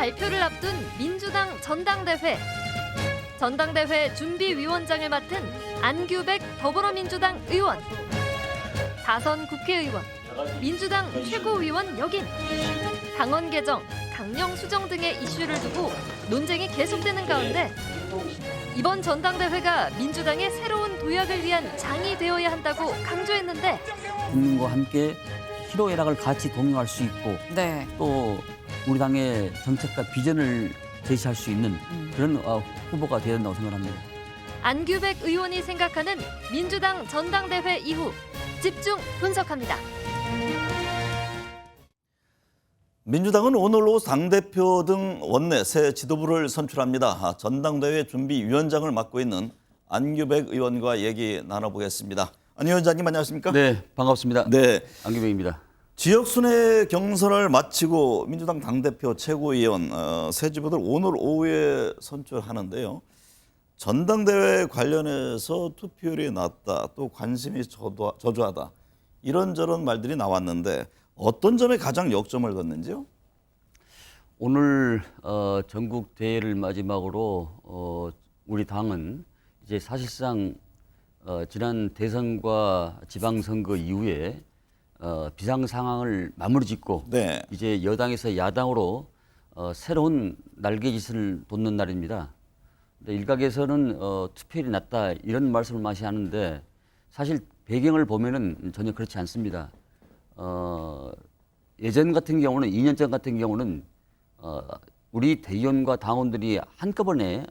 발표를 앞둔 민주당 전당대회. 전당대회 준비위원장을 맡은 안규백 더불어민주당 의원, 다선 국회의원, 민주당 최고위원 역임, 당원 개정, 강령 수정 등의 이슈를 두고 논쟁이 계속되는 가운데 이번 전당대회가 민주당의 새로운 도약을 위한 장이 되어야 한다고 강조했는데 국민과 함께 희로애락을 같이 동행할 수 있고 네. 또 우리 당의 정책과 비전을 제시할 수 있는 그런 후보가 되어야 된다고 생각합니다. 안규백 의원이 생각하는 민주당 전당대회 이후 집중 분석합니다. 민주당은 오늘로 당대표 등 원내 새 지도부를 선출합니다. 전당대회 준비위원장을 맡고 있는 안규백 의원과 얘기 나눠보겠습니다. 안 위원장님 안녕하십니까? 네, 반갑습니다. 네, 안규백입니다. 지역 순회 경선을 마치고 민주당 당대표 최고위원 새 지도부를 오늘 오후에 선출하는데요. 전당대회 관련해서 투표율이 낮다, 또 관심이 저조하다 이런저런 말들이 나왔는데 어떤 점에 가장 역점을 뒀는지요? 오늘 전국 대회를 마지막으로 우리 당은 이제 사실상 지난 대선과 지방선거 이후에 비상 상황을 마무리 짓고 네. 이제 여당에서 야당으로 새로운 날개짓을 돋는 날입니다. 근데 일각에서는 투표율이 낮다 이런 말씀을 많이 하는데 사실 배경을 보면은 전혀 그렇지 않습니다. 예전 같은 경우는 2년 전 같은 경우는 우리 대의원과 당원들이 한꺼번에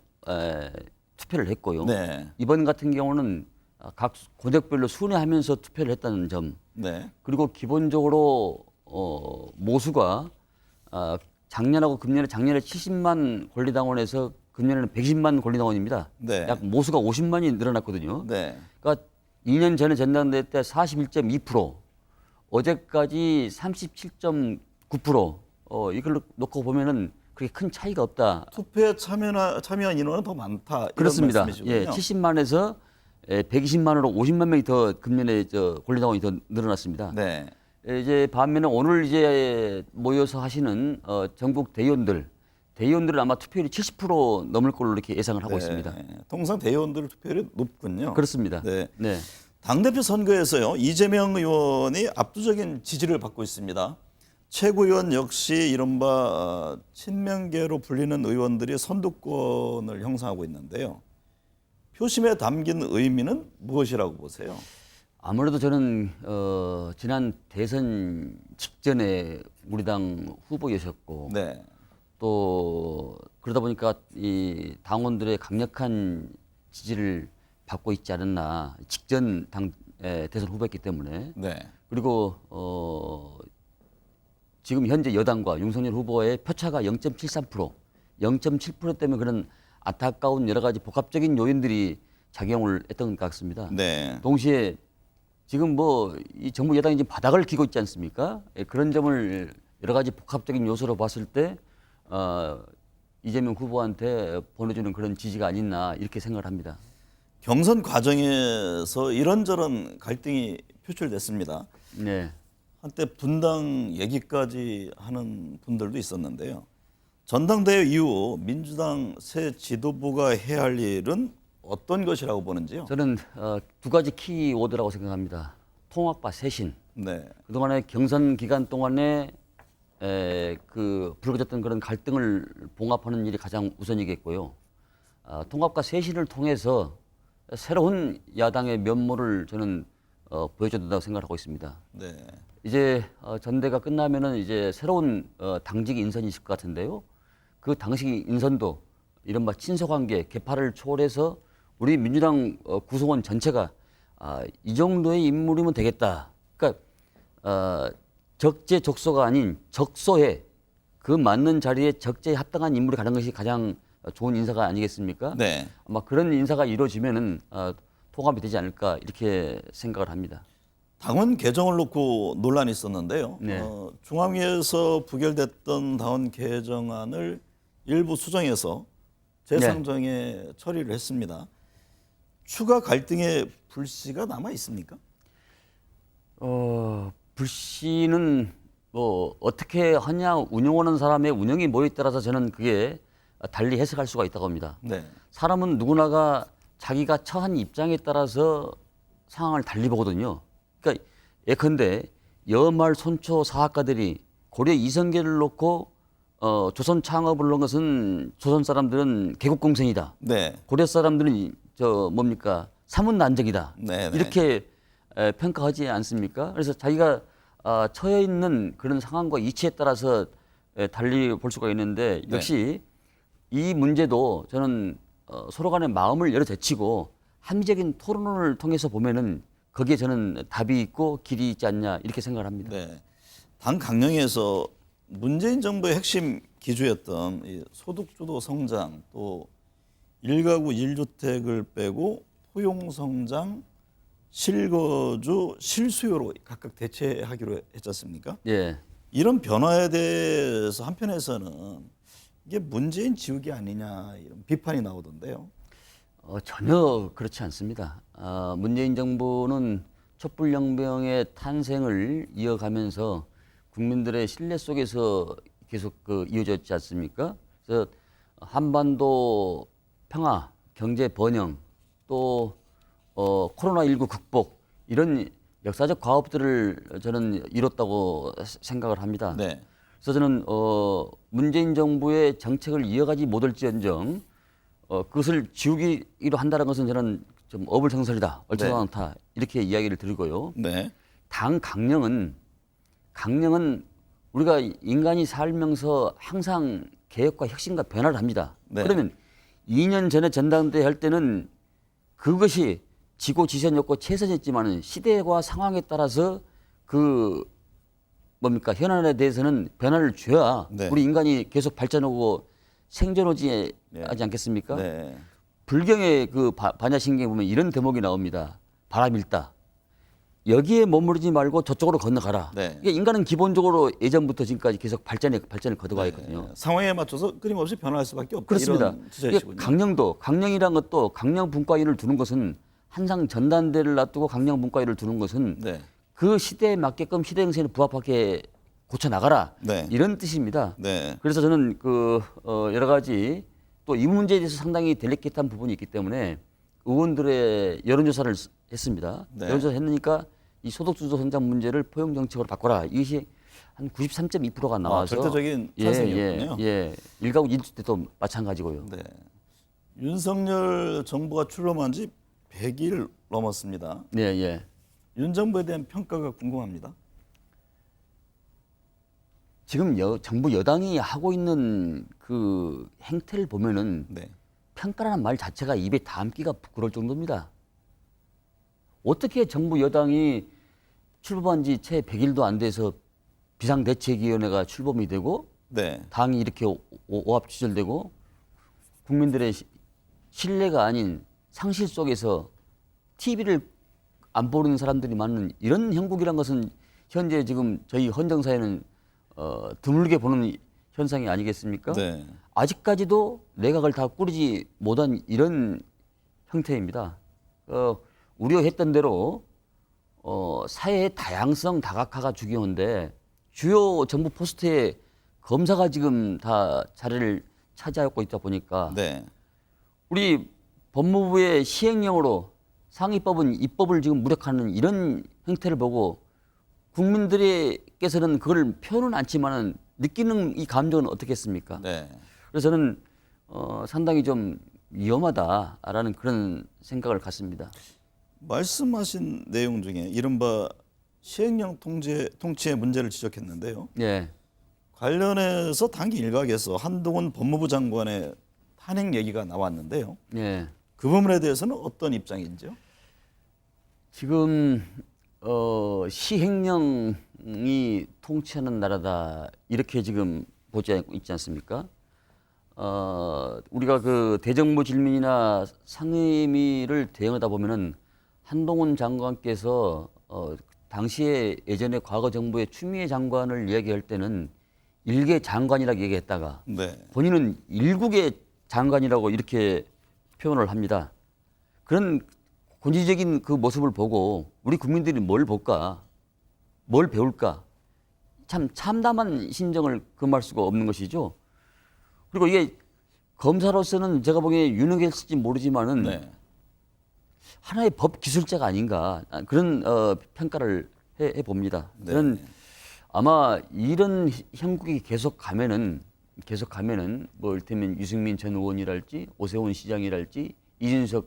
투표를 했고요. 네. 이번 같은 경우는 각 고역별로 순회하면서 투표를 했다는 점. 네. 그리고 기본적으로 모수가 작년에 70만 권리당원에서 금년에는 120만 권리당원입니다. 네. 약 모수가 50만이 늘어났거든요. 네. 그러니까 2년 전에 전당대회 때 41.2%, 어제까지 37.9%. 이걸 놓고 보면은 그렇게 큰 차이가 없다. 투표에 참여한 인원은 더 많다. 이런 그렇습니다. 말씀이시군요. 예, 70만에서 120만으로 50만 명이 더 금년에 권리당원이 더 늘어났습니다. 네. 이제 반면에 오늘 이제 모여서 하시는 전국 대의원들은 아마 투표율이 70% 넘을 걸로 이렇게 예상을 하고 있습니다. 통상 대의원들 투표율이 높군요. 그렇습니다. 네. 네. 당대표 선거에서요. 이재명 의원이 압도적인 지지를 받고 있습니다. 최고위원 역시 이른바 친명계로 불리는 의원들이 선두권을 형성하고 있는데요. 표심에 담긴 의미는 무엇이라고 보세요? 아무래도 저는 지난 대선 직전에 우리 당 후보이셨고 네. 또 그러다 보니까 이 당원들의 강력한 지지를 받고 있지 않았나. 직전 대선 후보였기 때문에. 네. 그리고 지금 현재 여당과 윤석열 후보의 표차가 0.73%, 0.7% 때문에 그런 안타까운 여러 가지 복합적인 요인들이 작용을 했던 것 같습니다. 네. 동시에 지금 이 정부 여당이 지금 바닥을 기고 있지 않습니까? 그런 점을 여러 가지 복합적인 요소로 봤을 때 이재명 후보한테 보내주는 그런 지지가 아니나 이렇게 생각을 합니다. 경선 과정에서 이런저런 갈등이 표출됐습니다. 네. 한때 분당 얘기까지 하는 분들도 있었는데요. 전당대회 이후 민주당 새 지도부가 해야 할 일은 어떤 것이라고 보는지요? 저는 두 가지 키워드라고 생각합니다. 통합과 쇄신. 네. 그동안의 경선 기간 동안에 불거졌던 그런 갈등을 봉합하는 일이 가장 우선이겠고요. 통합과 쇄신을 통해서 새로운 야당의 면모를 저는 보여줘야 된다고 생각하고 있습니다. 네. 이제 전대가 끝나면은 이제 새로운 당직 인선이 있을 것 같은데요. 그 당직 인선도 이른바 친서관계, 계파를 초월해서 우리 민주당 구성원 전체가 이 정도의 인물이면 되겠다. 그러니까 적재적소가 아닌 적소에 그 맞는 자리에 적재에 합당한 인물이 가는 것이 가장 좋은 인사가 아니겠습니까? 네. 아마 그런 인사가 이루어지면은 통합이 되지 않을까 이렇게 생각을 합니다. 당원 개정을 놓고 논란이 있었는데요. 네. 중앙위에서 부결됐던 당원 개정안을 일부 수정해서 재상정에 처리를 했습니다. 추가 갈등의 불씨가 남아 있습니까? 불씨는 뭐 어떻게 하냐 운영하는 사람의 운영이 뭐에 따라서 저는 그게 달리 해석할 수가 있다고 봅니다. 네. 사람은 누구나가 자기가 처한 입장에 따라서 상황을 달리 보거든요. 그러니까 예컨대 여말 손초 사학가들이 고려 이성계를 놓고 조선 창업을 놓은 것은 조선 사람들은 개국공생이다. 네. 고려 사람들은 뭡니까 사문난적이다. 네, 네. 이렇게 평가하지 않습니까? 그래서 자기가 처해 있는 그런 상황과 이치에 따라서 달리 볼 수가 있는데 역시 이 문제도 저는 서로 간의 마음을 열어 제치고 합리적인 토론을 통해서 보면은 거기에 저는 답이 있고 길이 있지 않냐 이렇게 생각을 합니다. 네. 당 강령에서 문재인 정부의 핵심 기조였던 이 소득주도 성장 또 1가구 1주택을 빼고 포용성장, 실거주, 실수요로 각각 대체하기로 했지 않습니까? 예. 이런 변화에 대해서 한편에서는 이게 문재인 지우기 아니냐 이런 비판이 나오던데요. 전혀 그렇지 않습니다. 문재인 정부는 촛불혁명의 탄생을 이어가면서 국민들의 신뢰 속에서 계속 이어졌지 않습니까? 그래서 한반도 평화, 경제 번영, 또 코로나19 극복 이런 역사적 과업들을 저는 이뤘다고 생각을 합니다. 네. 그래서 저는 문재인 정부의 정책을 이어가지 못할지언정 그것을 지우기로 한다는 것은 저는 좀 어불성설이다, 옳지도 않다 이렇게 이야기를 드리고요. 네. 당 강령은 우리가 인간이 살면서 항상 개혁과 혁신과 변화를 합니다. 네. 그러면 2년 전에 전당대회 할 때는 그것이 지고지선이었고 최선이었지만 시대와 상황에 따라서 현안에 대해서는 변화를 줘야 네. 우리 인간이 계속 발전하고 생존하지 하지 않겠습니까? 네. 불경의 반야신경에 보면 이런 대목이 나옵니다. 바람일다. 여기에 머무르지 말고 저쪽으로 건너가라. 네. 그러니까 인간은 기본적으로 예전부터 지금까지 계속 발전을 거둬가 있거든요. 상황에 맞춰서 끊임없이 변화할 수밖에 없다. 그렇습니다. 이런 주제이시군요. 강령이란 것도 강령분과위를 두는 것은 항상 전단대를 놔두고 강령분과위를 두는 것은 네. 그 시대에 맞게끔 시대 형세에 부합하게 고쳐 나가라. 네. 이런 뜻입니다. 네. 그래서 저는 여러 가지 또 이 문제에 대해서 상당히 델리케이트한 부분이 있기 때문에 의원들의 여론조사를 했습니다. 네. 여론조사 했으니까 이 소득주도 성장 문제를 포용 정책으로 바꿔라. 이것이 한 93.2%가 나와서 절대적인 찬성이었군요. 예. 1가구 1주택도 마찬가지고요. 네. 윤석열 정부가 출범한 지 100일 넘었습니다. 예. 윤 정부에 대한 평가가 궁금합니다. 지금 정부 여당이 하고 있는 그 행태를 보면은 네. 평가라는 말 자체가 입에 담기가 부끄러울 정도입니다. 어떻게 정부 여당이 출범한 지 채 100일도 안 돼서 비상대책위원회가 출범이 되고 네. 당이 이렇게 오합지졸되고 국민들의 신뢰가 아닌 상실 속에서 TV를 안 보는 사람들이 많은 이런 형국이란 것은 현재 지금 저희 헌정사회는 드물게 보는 현상이 아니겠습니까? 네. 아직까지도 내각을 다 꾸리지 못한 이런 형태입니다. 우려했던 대로 사회의 다양성 다각화가 중요한데 주요 정부 포스트에 검사가 지금 다 자리를 차지하고 있다 보니까 네. 우리 법무부의 시행령으로 상위법은 입법을 지금 무력화하는 이런 형태를 보고 국민들께서는 그걸 표현은 않지만은 느끼는 이 감정은 어떻겠습니까? 네. 그래서 저는 상당히 좀 위험하다라는 그런 생각을 갖습니다. 말씀하신 내용 중에 이른바 시행령 통치의 문제를 지적했는데요. 예. 관련해서 당기 일각에서 한동훈 법무부 장관의 탄핵 얘기가 나왔는데요. 예. 그 부분에 대해서는 어떤 입장인지요? 지금 시행령이 통치하는 나라다 이렇게 지금 보지 있지 않습니까? 우리가 그 대정부 질문이나 상임위를 대응하다 보면은 한동훈 장관께서 당시에 예전에 과거 정부의 추미애 장관을 이야기할 때는 일개 장관이라고 얘기했다가 네. 본인은 일국의 장관이라고 이렇게 표현을 합니다. 그런 권위적인 그 모습을 보고 우리 국민들이 뭘 볼까, 뭘 배울까? 참 참담한 심정을 금할 수가 없는 것이죠. 그리고 이게 검사로서는 제가 보기에 유능했을지 모르지만은 네. 하나의 법 기술자가 아닌가 그런 평가를 해 봅니다. 네. 저는 아마 이런 형국이 계속 가면은 뭐 이를테면 유승민 전 의원이랄지 오세훈 시장이랄지 이준석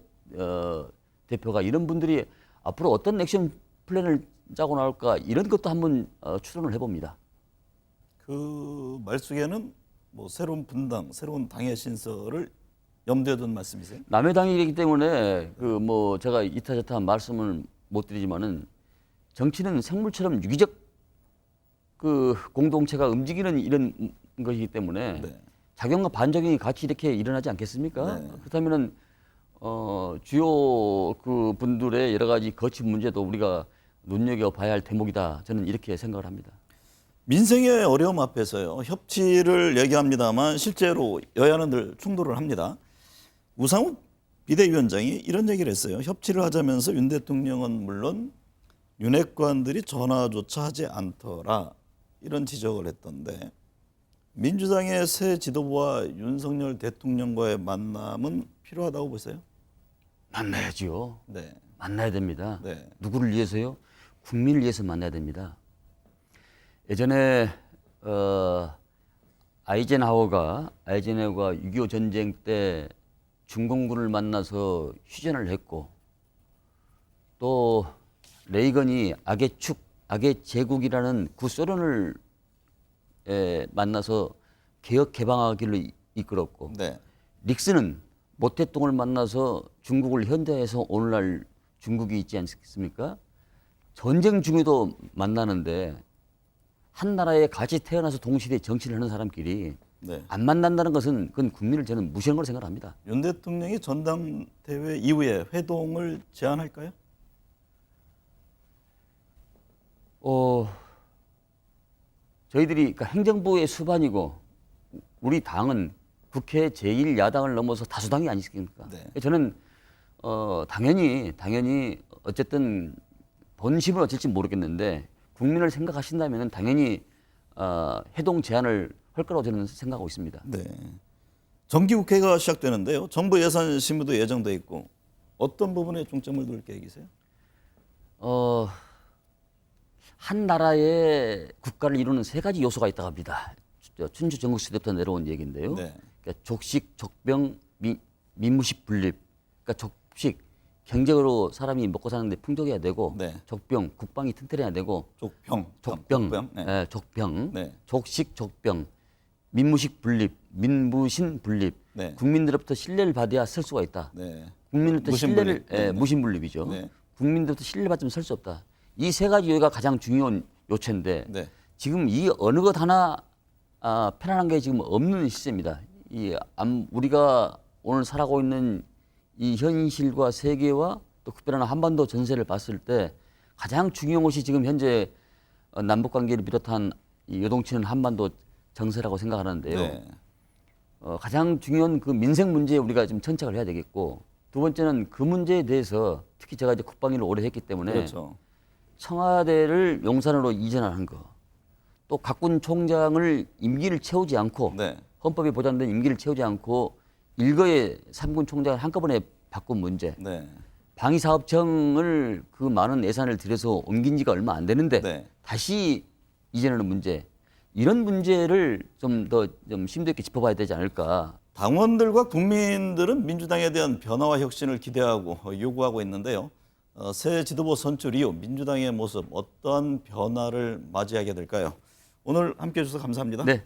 대표가 이런 분들이 앞으로 어떤 액션 플랜을 짜고 나올까 이런 것도 한번 추론을 해봅니다. 그 말 속에는 뭐 새로운 분당, 새로운 당의 신설을 염두에 둔 말씀이세요? 남의 당이기 때문에 그 뭐 제가 이타저타 말씀을 못 드리지만은 정치는 생물처럼 유기적 그 공동체가 움직이는 이런 것이기 때문에 네. 작용과 반작용이 같이 이렇게 일어나지 않겠습니까? 네. 그렇다면은 주요 그 분들의 여러 가지 거친 문제도 우리가 눈여겨 봐야 할 대목이다. 저는 이렇게 생각을 합니다. 민생의 어려움 앞에서요. 협치를 얘기합니다만 실제로 여야는 늘 충돌을 합니다. 우상호 비대위원장이 이런 얘기를 했어요. 협치를 하자면서 윤 대통령은 물론 윤핵관들이 전화조차 하지 않더라. 이런 지적을 했던데 민주당의 새 지도부와 윤석열 대통령과의 만남은 필요하다고 보세요? 만나야지요. 네. 만나야 됩니다. 네. 누구를 위해서요? 국민을 위해서 만나야 됩니다. 예전에 아이젠하워가 6.25 전쟁 때 중공군을 만나서 휴전을 했고 또 레이건이 악의 축, 악의 제국이라는 구소련을 만나서 개혁 개방하기를 이끌었고 네. 닉슨은 모태똥을 만나서 중국을 현대화해서 오늘날 중국이 있지 않습니까? 전쟁 중에도 만나는데 한 나라에 같이 태어나서 동시대에 정치를 하는 사람끼리 네. 안 만난다는 것은 그건 국민을 저는 무시하는 걸 생각합니다. 윤 대통령이 전당대회 이후에 회동을 제안할까요? 저희들이 그러니까 행정부의 수반이고 우리 당은 국회 제1야당을 넘어서 다수당이 아니겠습니까? 네. 저는 당연히 어쨌든 본심은 어쩔지 모르겠는데 국민을 생각하신다면 당연히 회동 제안을 할 거라고 저는 생각하고 있습니다. 네. 정기국회가 시작되는데요. 정부 예산 심의도 예정돼 있고 어떤 부분에 중점을 둘 계획이세요? 한 나라의 국가를 이루는 세 가지 요소가 있다고 합니다. 춘추 전국시 때부터 내려온 얘기인데요. 네. 그러니까 족식, 족병, 민무식 분립. 그러니까 족식 경제로 사람이 먹고 사는데 풍족해야 되고, 네. 족병 국방이 튼튼해야 되고, 족병. 족병, 네. 족병, 네. 족식, 족병, 민무식 분립, 민무신 분립. 네. 국민들로부터 신뢰를 받아야 설 수가 있다. 네. 국민으로부터 무신분립. 신뢰를 네, 네. 무신분립이죠. 네. 국민들로부터 신뢰를 받으면 설 수 없다. 이 세 가지 요소가 가장 중요한 요체인데 네. 지금 이 어느 것 하나 편안한 게 지금 없는 시점입니다. 우리가 오늘 살아가고 있는 이 현실과 세계와 또 특별한 한반도 전세를 봤을 때 가장 중요한 것이 지금 현재 남북 관계를 비롯한 이 요동치는 한반도 정세라고 생각하는데요. 네. 가장 중요한 그 민생 문제에 우리가 좀 천착을 해야 되겠고, 두 번째는 그 문제에 대해서 특히 제가 이제 국방위를 오래 했기 때문에 그렇죠. 청와대를 용산으로 이전하는 거, 또 각군 총장을 임기를 채우지 않고 네. 헌법에 보장된 임기를 채우지 않고 일거에 3군 총장을 한꺼번에 바꾼 문제, 네. 방위사업청을 그 많은 예산을 들여서 옮긴 지가 얼마 안 되는데 네. 다시 이전하는 문제, 이런 문제를 좀 더 좀 심도 있게 짚어봐야 되지 않을까. 당원들과 국민들은 민주당에 대한 변화와 혁신을 기대하고 요구하고 있는데요. 새 지도부 선출 이후 민주당의 모습 어떤 변화를 맞이하게 될까요? 오늘 함께해 주셔서 감사합니다. 네,